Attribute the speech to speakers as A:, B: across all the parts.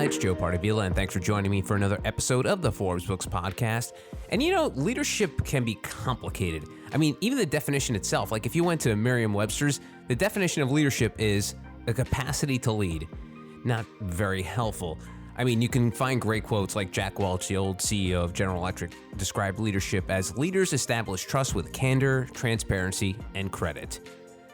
A: it's Joe Partavilla, and thanks for joining me for another episode of the Forbes Books podcast. And leadership can be complicated. I mean, even the definition itself, like if you went to Merriam-Webster's, the definition of leadership is a capacity to lead. Not very helpful. I mean, you can find great quotes like Jack Welch, the old CEO of General Electric, described leadership as leaders establish trust with candor, transparency, and credit.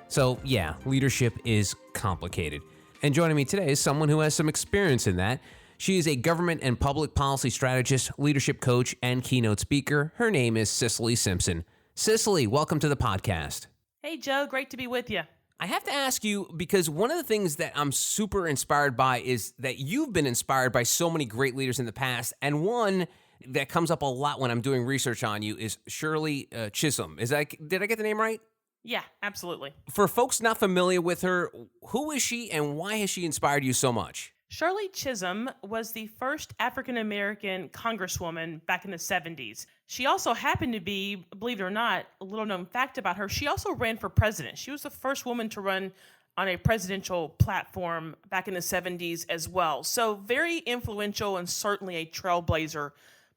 A: So yeah, leadership is complicated. And joining me today is someone who has some experience in that. She is a government and public policy strategist, leadership coach, and keynote speaker. Her name is Cicely Simpson. Cicely, welcome to the podcast.
B: Hey, Joe. Great to be with you.
A: I have to ask you, because one of the things that I'm super inspired by is that you've been inspired by so many great leaders in the past. And one that comes up a lot when I'm doing research on you is Shirley Chisholm. Did I get the name right?
B: Yeah, absolutely.
A: For folks not familiar with her, who is she and why has she inspired you so much?
B: Shirley Chisholm was the first African-American congresswoman back in the 70s. She also happened to be, believe it or not, a little known fact about her, she also ran for president. She was the first woman to run on a presidential platform back in the 70s as well. So very influential and certainly a trailblazer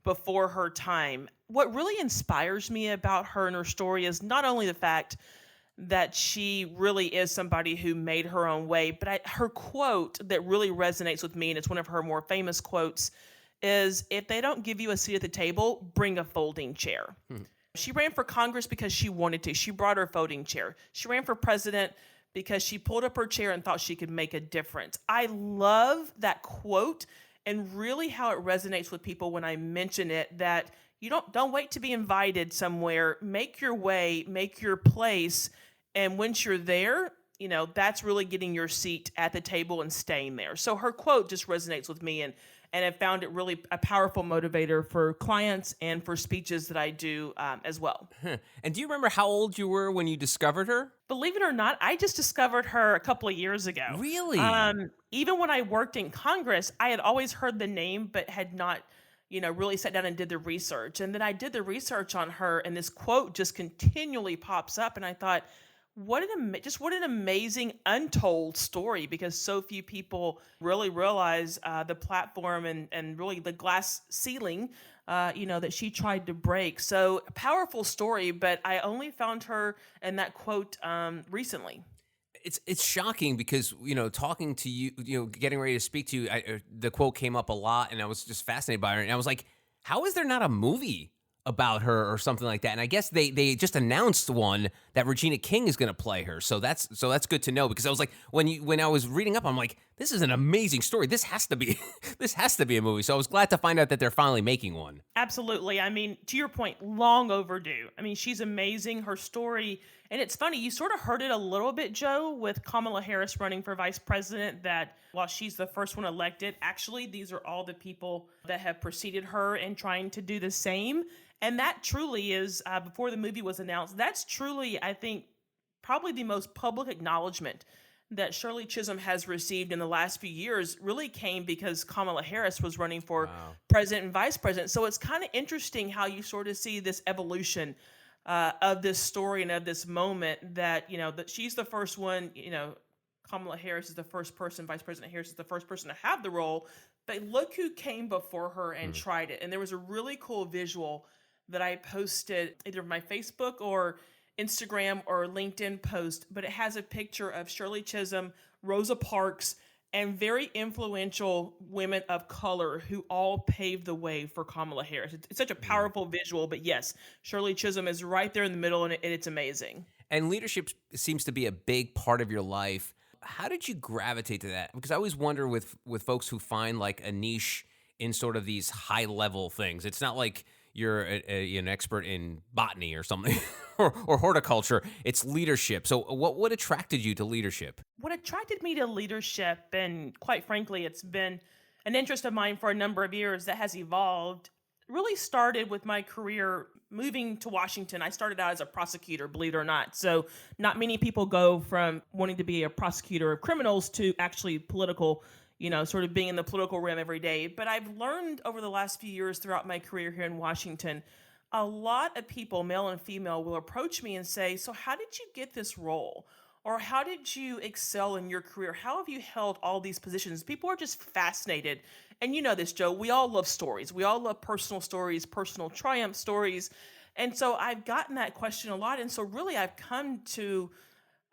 B: before her time. What really inspires me about her and her story is not only the fact that she really is somebody who made her own way, but her quote that really resonates with me, and it's one of her more famous quotes, is, if they don't give you a seat at the table, bring a folding chair. She ran for Congress because she wanted to. She brought her folding chair. She ran for president because she pulled up her chair and thought she could make a difference. I love that quote and really how it resonates with people when I mention it, that you don't wait to be invited somewhere. Make your way, make your place. And once you're there, that's really getting your seat at the table and staying there. So her quote just resonates with me, and I've found it really a powerful motivator for clients and for speeches that I do as well.
A: And do you remember how old you were when you discovered her?
B: Believe it or not, I just discovered her a couple of years ago.
A: Really?
B: Even when I worked in Congress, I had always heard the name, but had not really sat down and did the research. And then I did the research on her, and this quote just continually pops up. And I thought, what an amazing untold story, because so few people really realize the platform and really the glass ceiling, that she tried to break. So a powerful story, but I only found her in that quote recently.
A: It's shocking because, talking to you, getting ready to speak to you, the quote came up a lot and I was just fascinated by her. And I was like, how is there not a movie about her or something like that? And I guess they just announced one that Regina King is going to play her. So that's good to know, because I was like, when I was reading up, I'm like, this is an amazing story. This has to be a movie. So I was glad to find out that they're finally making one.
B: Absolutely. I mean, to your point, long overdue. I mean, she's amazing. Her story, and it's funny, you sort of heard it a little bit, Joe, with Kamala Harris running for vice president, that while she's the first one elected, actually, these are all the people that have preceded her in trying to do the same. And that truly is, before the movie was announced, that's truly, I think, probably the most public acknowledgement that Shirley Chisholm has received in the last few years really came because Kamala Harris was running for president and vice president. So it's kind of interesting how you sort of see this evolution of this story and of this moment, that, that she's the first one, Kamala Harris is the first person, Vice President Harris is the first person to have the role, but look who came before her and tried it. And there was a really cool visual that I posted either my Facebook or Instagram or LinkedIn post, but it has a picture of Shirley Chisholm, Rosa Parks, and very influential women of color who all paved the way for Kamala Harris. It's such a powerful visual, but yes, Shirley Chisholm is right there in the middle, and it's amazing.
A: And leadership seems to be a big part of your life. How did you gravitate to that? Because I always wonder with folks who find like a niche in sort of these high level things. It's not like you're an expert in botany or something or horticulture. It's leadership. So what attracted you to leadership?
B: What attracted me to leadership, and quite frankly, it's been an interest of mine for a number of years that has evolved, really started with my career moving to Washington. I started out as a prosecutor, believe it or not. So not many people go from wanting to be a prosecutor of criminals to actually political, sort of being in the political realm every day. But I've learned over the last few years throughout my career here in Washington, a lot of people, male and female, will approach me and say, so how did you get this role? Or how did you excel in your career? How have you held all these positions? People are just fascinated. And you know this, Joe. We all love stories. We all love personal stories, personal triumph stories. And so I've gotten that question a lot. And so really, I've come to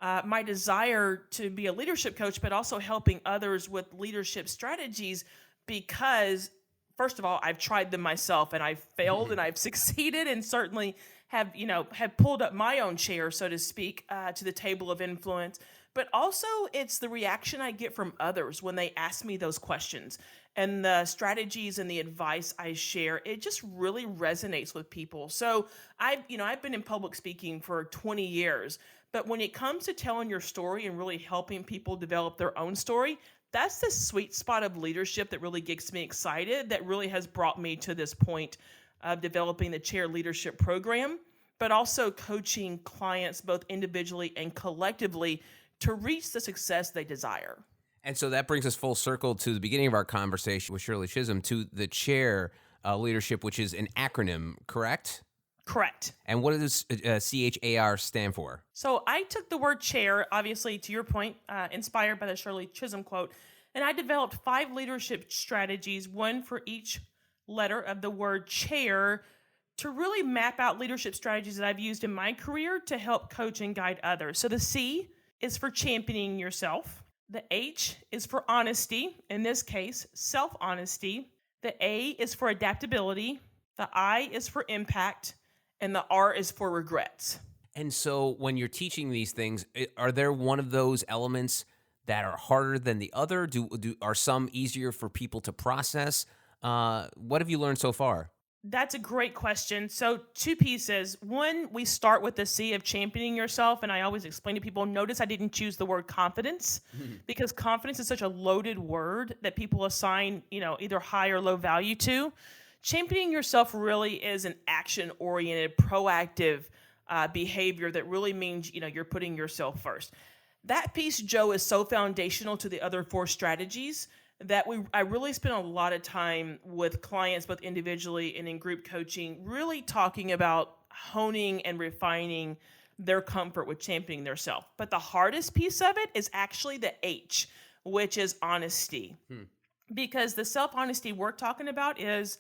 B: my desire to be a leadership coach, but also helping others with leadership strategies because, first of all, I've tried them myself and I've failed and I've succeeded and certainly have pulled up my own chair, so to speak, to the table of influence. But also, it's the reaction I get from others when they ask me those questions and the strategies and the advice I share. It just really resonates with people. So I've been in public speaking for 20 years, but when it comes to telling your story and really helping people develop their own story, that's the sweet spot of leadership that really gets me excited, that really has brought me to this point of developing the C.H.A.I.R leadership program, but also coaching clients both individually and collectively to reach the success they desire.
A: And so that brings us full circle to the beginning of our conversation with Shirley Chisholm, to the C.H.A.I.R leadership, which is an acronym, correct?
B: Correct.
A: And what does C.H.A.I.R stand for?
B: So I took the word chair, obviously, to your point, inspired by the Shirley Chisholm quote, and I developed 5 leadership strategies, one for each letter of the word chair, to really map out leadership strategies that I've used in my career to help coach and guide others. So the C is for championing yourself. The H is for honesty, in this case, self-honesty. The A is for adaptability. The I is for impact. And the R is for regrets.
A: And so when you're teaching these things, are there one of those elements that are harder than the other? Are some easier for people to process? What have you learned so far?
B: That's a great question. So 2 pieces. One, we start with the C of championing yourself. And I always explain to people, notice I didn't choose the word confidence because confidence is such a loaded word that people assign, either high or low value to. Championing yourself really is an action-oriented, proactive behavior that really means, you're putting yourself first. That piece, Joe, is so foundational to the other 4 strategies that I really spend a lot of time with clients, both individually and in group coaching, really talking about honing and refining their comfort with championing their self. But the hardest piece of it is actually the H, which is honesty. Because the self-honesty we're talking about is,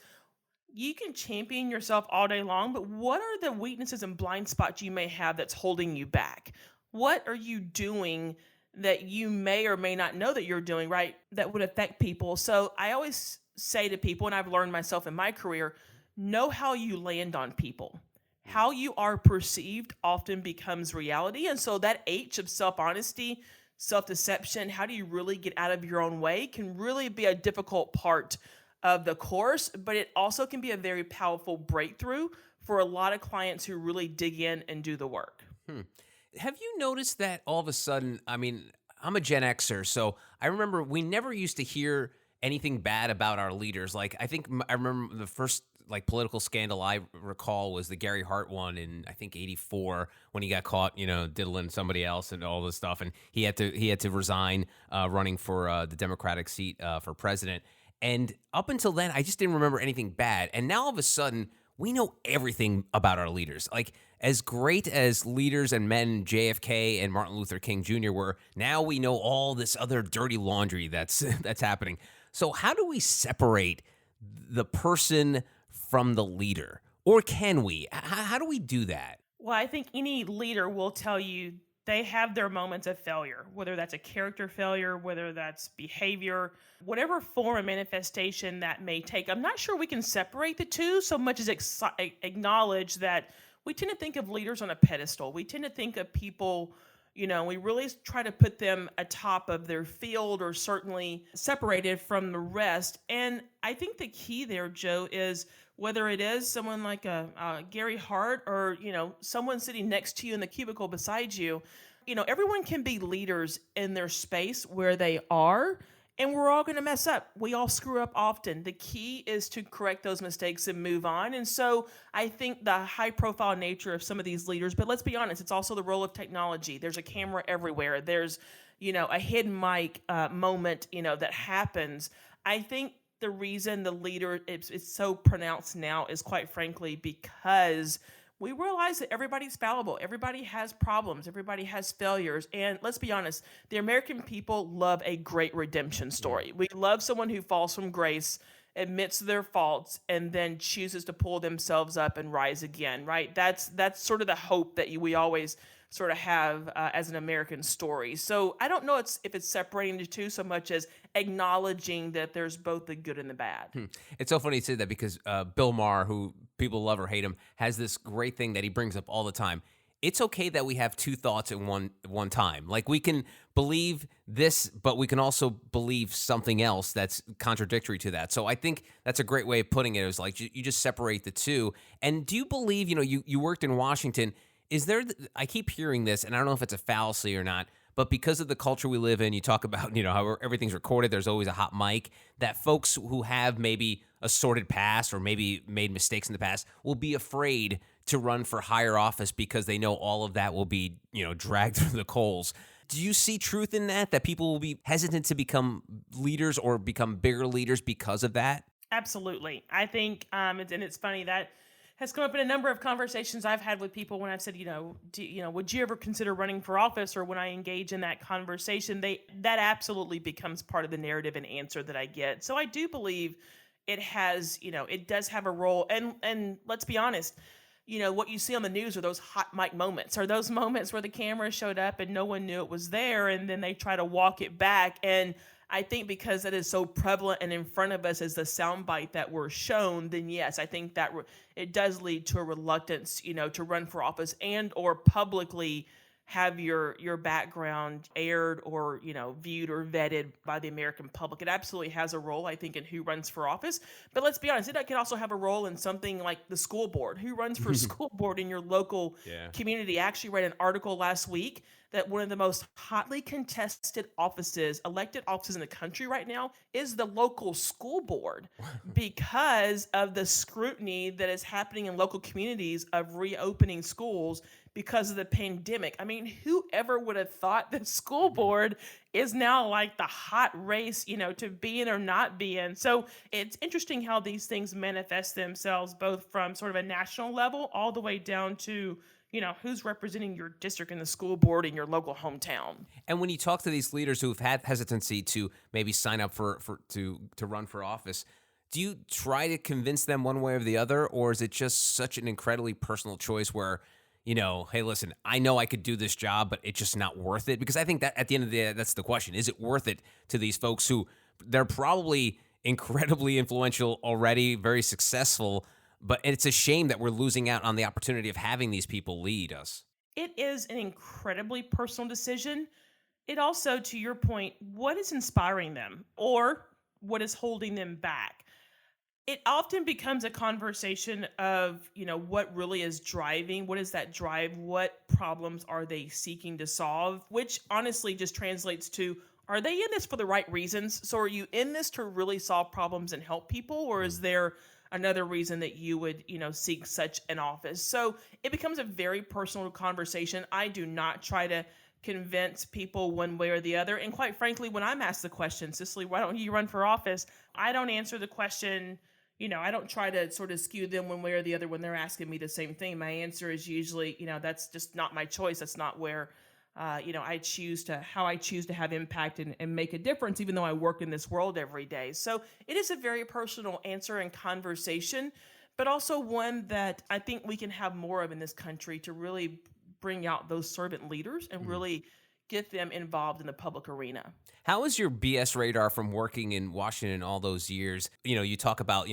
B: you can champion yourself all day long, but what are the weaknesses and blind spots you may have that's holding you back? What are you doing that you may or may not know that you're doing, right, that would affect people? So I always say to people, and I've learned myself in my career, know how you land on people. How you are perceived often becomes reality. And so that H of self-honesty, self-deception, how do you really get out of your own way, can really be a difficult part of the course, but it also can be a very powerful breakthrough for a lot of clients who really dig in and do the work.
A: Have you noticed that all of a sudden, I'm a Gen Xer, so I remember we never used to hear anything bad about our leaders. Like, I remember the first political scandal I recall was the Gary Hart one in, I think, 84, when he got caught, diddling somebody else and all this stuff. And he had to resign running for the Democratic seat for president. And up until then, I just didn't remember anything bad. And now all of a sudden, we know everything about our leaders. Like, as great as leaders and men JFK and Martin Luther King Jr. were, now we know all this other dirty laundry that's happening. So how do we separate the person from the leader? Or can we? How do we do that?
B: Well, I think any leader will tell you they have their moments of failure, whether that's a character failure, whether that's behavior, whatever form of manifestation that may take. I'm not sure we can separate the two so much as acknowledge that we tend to think of leaders on a pedestal. We tend to think of people, we really try to put them atop of their field or certainly separated from the rest. And I think the key there, Joe, is whether it is someone like a Gary Hart or, someone sitting next to you in the cubicle beside you, everyone can be leaders in their space where they are, and we're all going to mess up. We all screw up often. The key is to correct those mistakes and move on. And so I think the high-profile nature of some of these leaders, but let's be honest, it's also the role of technology. There's a camera everywhere. There's, a hidden mic moment, that happens. I think the reason the leader it's so pronounced now is, quite frankly, because we realize that everybody's fallible. Everybody has problems. Everybody has failures. And let's be honest, the American people love a great redemption
A: Mm.
B: story. We love someone who falls from grace, admits their faults, and then chooses to pull themselves up and rise again, right? That's sort of the hope that we always sort of have as an American story. So I don't know if it's separating the two so much as acknowledging that there's both the good and the bad.
A: It's so funny you say that because Bill Maher, who people love or hate him, has this great thing that he brings up all the time. It's okay that we have two thoughts at one time. Like we can believe this, but we can also believe something else that's contradictory to that. So I think that's a great way of putting it. Is like you just separate the two. And do you believe, you worked in Washington? Is there? I keep hearing this, and I don't know if it's a fallacy or not. But because of the culture we live in, you talk about, how everything's recorded, there's always a hot mic, that folks who have maybe a sordid past or maybe made mistakes in the past will be afraid to run for higher office because they know all of that will be, dragged through the coals. Do you see truth in that people will be hesitant to become leaders or become bigger leaders because of that?
B: Absolutely. I think, and it's funny that has come up in a number of conversations I've had with people when I've said, would you ever consider running for office? Or when I engage in that conversation, that absolutely becomes part of the narrative and answer that I get. So I do believe it has, it does have a role. And let's be honest, what you see on the news are those hot mic moments, or those moments where the camera showed up and no one knew it was there, and then they try to walk it back. And I think because that is so prevalent and in front of us as the soundbite that we're shown, then yes, I think that it does lead to a reluctance, to run for office and or publicly have your background aired or viewed or vetted by the American public. It absolutely has a role, I think, in who runs for office. But let's be honest, it can also have a role in something like the school board. Who runs for school board in your local
A: Yeah.
B: community? I actually read an article last week that one of the most hotly contested elected offices in the country right now, is the local school board because of the scrutiny that is happening in local communities of reopening schools because of the pandemic. I mean, whoever would have thought that school board is now like the hot race, to be in or not be in. So it's interesting how these things manifest themselves both from sort of a national level all the way down to who's representing your district in the school board in your local hometown.
A: And when you talk to these leaders who've had hesitancy to maybe sign up to run for office, do you try to convince them one way or the other, or is it just such an incredibly personal choice where, hey, listen, I know I could do this job, but it's just not worth it? Because I think that at the end of the day, that's the question. Is it worth it to these folks who they're probably incredibly influential already, very successful, but it's a shame that we're losing out on the opportunity of having these people lead us?
B: It is an incredibly personal decision. It also, to your point, what is inspiring them or what is holding them back? It often becomes a conversation of, what really is driving, what is that drive, what problems are they seeking to solve, which honestly just translates to, are they in this for the right reasons? So are you in this to really solve problems and help people, or is there another reason that you would, seek such an office? So it becomes a very personal conversation. I do not try to convince people one way or the other. And quite frankly, when I'm asked the question, Cicely, why don't you run for office? I don't answer the question. I don't try to sort of skew them one way or the other when they're asking me the same thing. My answer is usually, that's just not my choice. That's not where, I choose to have impact and make a difference, even though I work in this world every day. So it is a very personal answer and conversation, but also one that I think we can have more of in this country to really bring out those servant leaders and really get them involved in the public arena.
A: How is your BS radar from working in Washington all those years? You talk about,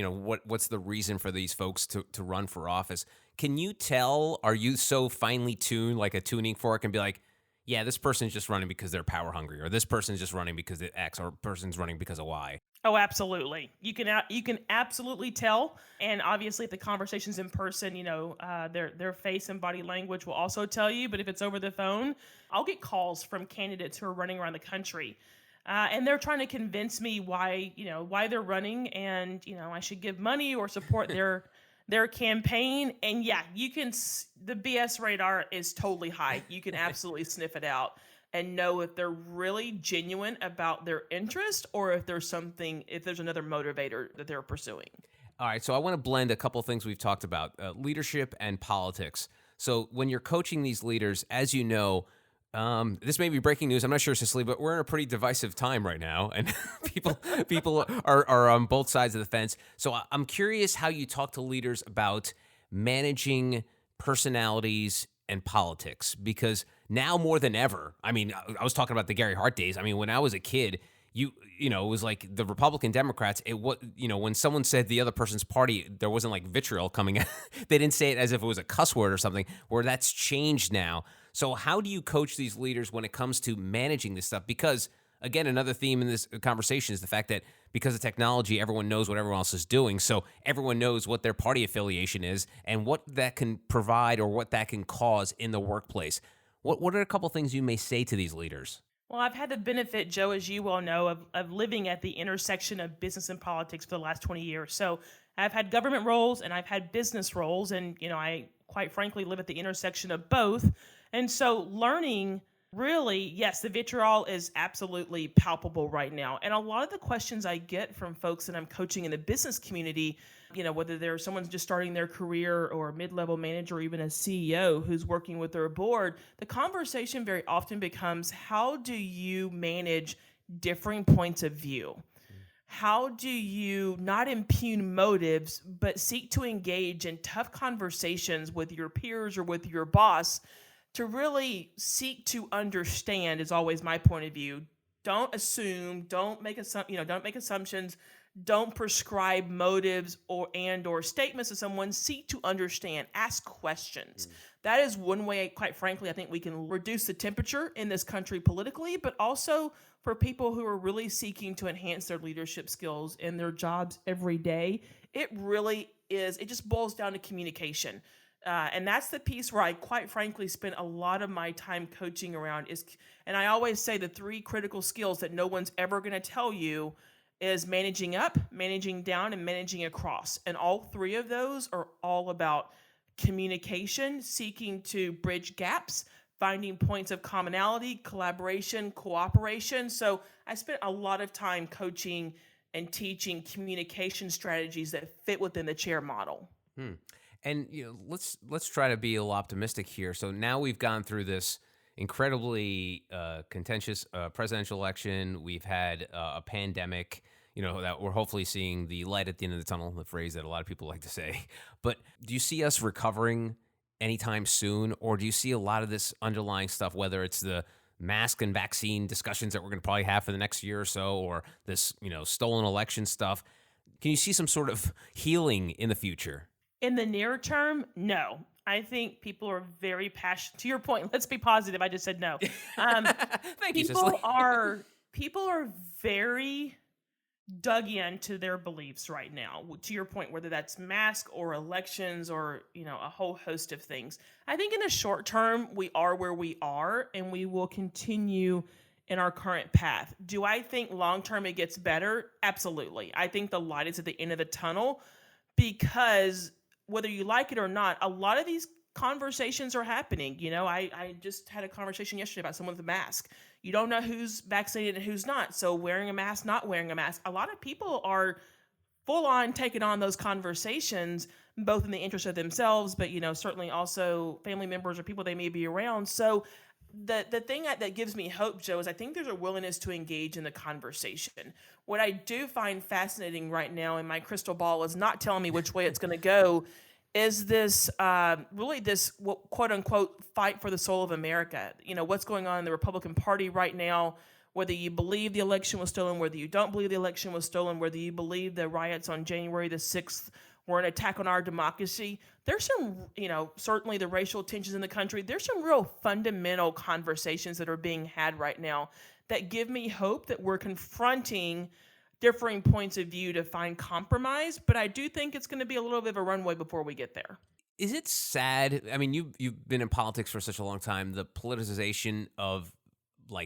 A: what's the reason for these folks to run for office. Can you tell, are you so finely tuned, like a tuning fork, and be like, yeah, this person's just running because they're power hungry, or this person's just running because of X, or person's running because of Y?
B: Oh, absolutely. You can absolutely tell, and obviously, if the conversation's in person, their face and body language will also tell you. But if it's over the phone, I'll get calls from candidates who are running around the country, and they're trying to convince me why they're running, and I should give money or support their campaign. And yeah, the BS radar is totally high. You can absolutely sniff it out and know if they're really genuine about their interest or if there's another motivator that they're pursuing.
A: All right, so I want to blend a couple things we've talked about, leadership and politics. So when you're coaching these leaders, as you know, this may be breaking news. I'm not sure, Cicely, but we're in a pretty divisive time right now, and people are on both sides of the fence. So I'm curious how you talk to leaders about managing personalities and politics, because now more than ever, I mean, I was talking about the Gary Hart days. I mean, when I was a kid, it was like the Republican Democrats. When someone said the other person's party, there wasn't like vitriol coming out. They didn't say it as if it was a cuss word or something, where that's changed now. So how do you coach these leaders when it comes to managing this stuff? Because again, another theme in this conversation is the fact that because of technology, everyone knows what everyone else is doing. So everyone knows what their party affiliation is and what that can provide or what that can cause in the workplace. What are a couple things you may say to these leaders?
B: Well, I've had the benefit, Joe, as you well know, of living at the intersection of business and politics for the last 20 years. So I've had government roles and I've had business roles. And, I quite frankly live at the intersection of both. And so learning really, yes, the vitriol is absolutely palpable right now. And a lot of the questions I get from folks that I'm coaching in the business community, whether they're someone's just starting their career or a mid-level manager or even a CEO who's working with their board, the conversation very often becomes, how do you manage differing points of view? How do you not impugn motives, but seek to engage in tough conversations with your peers or with your boss to really seek to understand, is always my point of view. Don't assume, don't make assumptions, don't prescribe motives or statements to someone. Seek to understand, ask questions. That is one way, quite frankly, I think we can reduce the temperature in this country politically, but also for people who are really seeking to enhance their leadership skills in their jobs every day. It just boils down to communication. And that's the piece where I quite frankly spend a lot of my time coaching around and I always say the 3 critical skills that no one's ever going to tell you is managing up, managing down, and managing across. And all 3 of those are all about communication, seeking to bridge gaps, finding points of commonality, collaboration, cooperation. So I spent a lot of time coaching and teaching communication strategies that fit within the C.H.A.I.R model.
A: And let's try to be a little optimistic here. So now we've gone through this incredibly contentious presidential election. We've had a pandemic. That we're hopefully seeing the light at the end of the tunnel, the phrase that a lot of people like to say. But do you see us recovering anytime soon, or do you see a lot of this underlying stuff, whether it's the mask and vaccine discussions that we're going to probably have for the next year or so, or this stolen election stuff? Can you see some sort of healing in the future?
B: In the near term, no. I think people are very passionate. To your point, let's be positive. I just said no.
A: Thank you, Cicely.
B: People are very dug into their beliefs right now. To your point, whether that's mask or elections or a whole host of things. I think in the short term, we are where we are, and we will continue in our current path. Do I think long term it gets better? Absolutely. I think the light is at the end of the tunnel, because whether you like it or not, a lot of these conversations are happening. I just had a conversation yesterday about someone with a mask. You don't know who's vaccinated and who's not. So wearing a mask, not wearing a mask. A lot of people are full on taking on those conversations, both in the interest of themselves, but certainly also family members or people they may be around. So the thing that gives me hope, Joe, is I think there's a willingness to engage in the conversation. What I do find fascinating right now, and my crystal ball is not telling me which way it's going to go, is this quote unquote fight for the soul of America. What's going on in the Republican Party right now, whether you believe the election was stolen, whether you don't believe the election was stolen, whether you believe the riots on January the 6th were an attack on our democracy. There's some, certainly the racial tensions in the country. There's some real fundamental conversations that are being had right now that give me hope that we're confronting differing points of view to find compromise. But I do think it's going to be a little bit of a runway before we get there.
A: Is it sad? I mean, you've been in politics for such a long time. The politicization of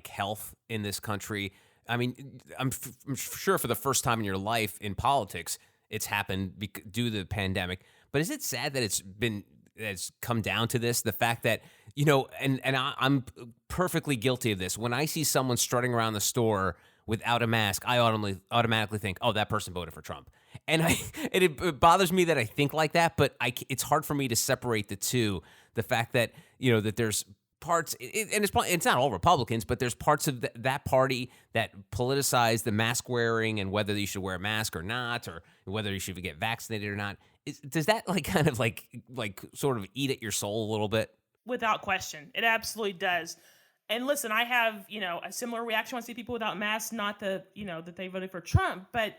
A: health in this country. I mean, I'm sure for the first time in your life in politics, it's happened due to the pandemic. But is it sad that it's come down to this? The fact that, I'm perfectly guilty of this. When I see someone strutting around the store without a mask, I automatically think, oh, that person voted for Trump. And it bothers me that I think like that, but it's hard for me to separate the two. The fact that, that there's parts, and it's not all Republicans, but there's parts of that party that politicize the mask wearing and whether you should wear a mask or not, or whether you should get vaccinated or not. Does that kind of sort of eat at your soul a little bit?
B: Without question. It absolutely does. And listen, I have, a similar reaction when I see people without masks, not that they voted for Trump, but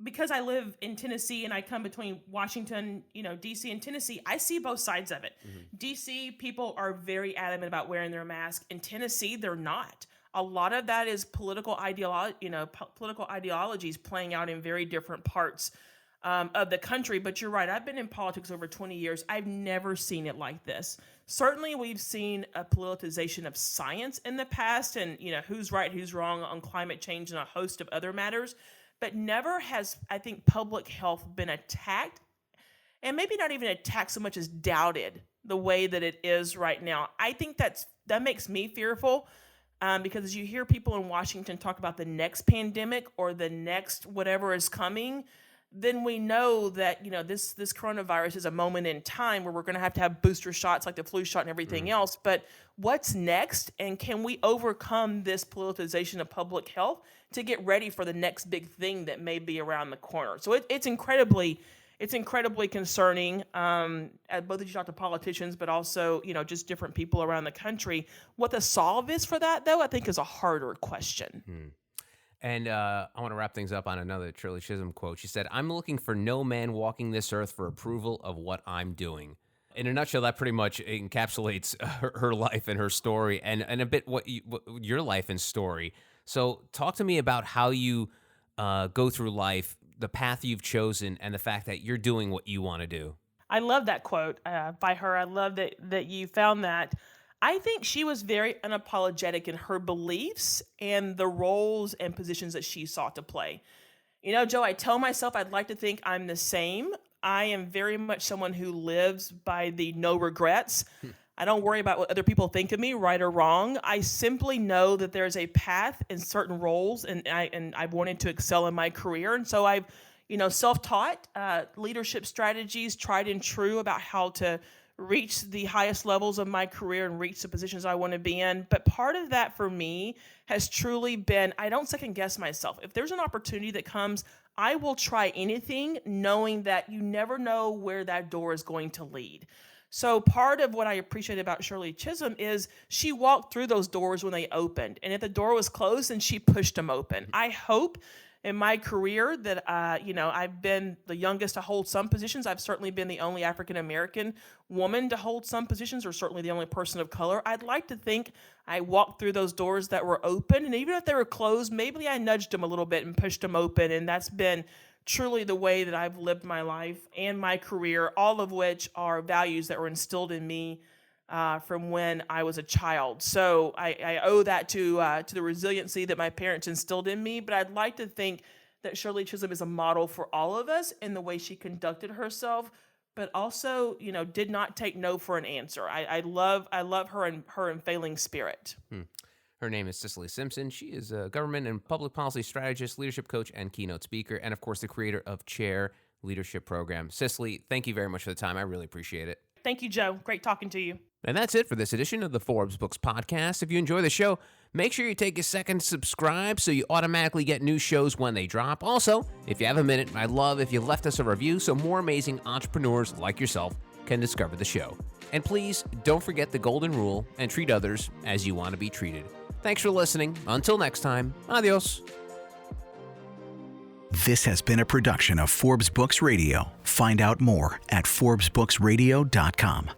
B: because I live in Tennessee and I come between Washington, D.C. and Tennessee, I see both sides of it. Mm-hmm. D.C. people are very adamant about wearing their mask. In Tennessee, they're not. A lot of that is political ideologies playing out in very different parts of the country. But you're right. I've been in politics over 20 years. I've never seen it like this. Certainly, we've seen a politicization of science in the past and, who's right, who's wrong on climate change and a host of other matters. But never has, I think, public health been attacked, and maybe not even attacked so much as doubted the way that it is right now. I think that makes me fearful because as you hear people in Washington talk about the next pandemic or the next whatever is coming, then we know that this coronavirus is a moment in time where we're going to have booster shots like the flu shot and everything else. But what's next, and can we overcome this politicization of public health to get ready for the next big thing that may be around the corner? So it's incredibly concerning. Both of you talk to politicians, but also just different people around the country. What the solve is for that, though, I think is a harder question.
A: And I want to wrap things up on another Shirley Chisholm quote. She said, "I'm looking for no man walking this earth for approval of what I'm doing." In a nutshell, that pretty much encapsulates her life and her story, and a bit what your life and story. So talk to me about how you go through life, the path you've chosen, and the fact that you're doing what you want to do.
B: I love that quote by her. I love that you found that. I think she was very unapologetic in her beliefs and the roles and positions that she sought to play. Joe, I tell myself I'd like to think I'm the same. I am very much someone who lives by the no regrets. I don't worry about what other people think of me, right or wrong. I simply know that there's a path in certain roles, and I've wanted to excel in my career. And so I've, self-taught leadership strategies, tried and true about how to reach the highest levels of my career and reach the positions I want to be in. But part of that for me has truly been, I don't second guess myself. If there's an opportunity that comes, I will try anything, knowing that you never know where that door is going to lead. So part of what I appreciate about Shirley Chisholm is she walked through those doors when they opened. And if the door was closed, then she pushed them open. I hope in my career that, I've been the youngest to hold some positions. I've certainly been the only African-American woman to hold some positions, or certainly the only person of color. I'd like to think I walked through those doors that were open. And even if they were closed, maybe I nudged them a little bit and pushed them open. And that's been truly the way that I've lived my life and my career, all of which are values that were instilled in me from when I was a child. So I owe that to the resiliency that my parents instilled in me. But I'd like to think that Shirley Chisholm is a model for all of us in the way she conducted herself, but also, did not take no for an answer. I love her and her unfailing spirit.
A: Her name is Cicely Simpson. She is a government and public policy strategist, leadership coach, and keynote speaker, and of course, the creator of C.H.A.I.R leadership program. Cicely, thank you very much for the time. I really appreciate it.
B: Thank you, Joe. Great talking to you.
A: And that's it for this edition of the Forbes Books Podcast. If you enjoy the show, make sure you take a second to subscribe so you automatically get new shows when they drop. Also, if you have a minute, I'd love if you left us a review so more amazing entrepreneurs like yourself can discover the show. And please don't forget the golden rule and treat others as you want to be treated. Thanks for listening. Until next time, adios.
C: This has been a production of Forbes Books Radio. Find out more at ForbesBooksRadio.com.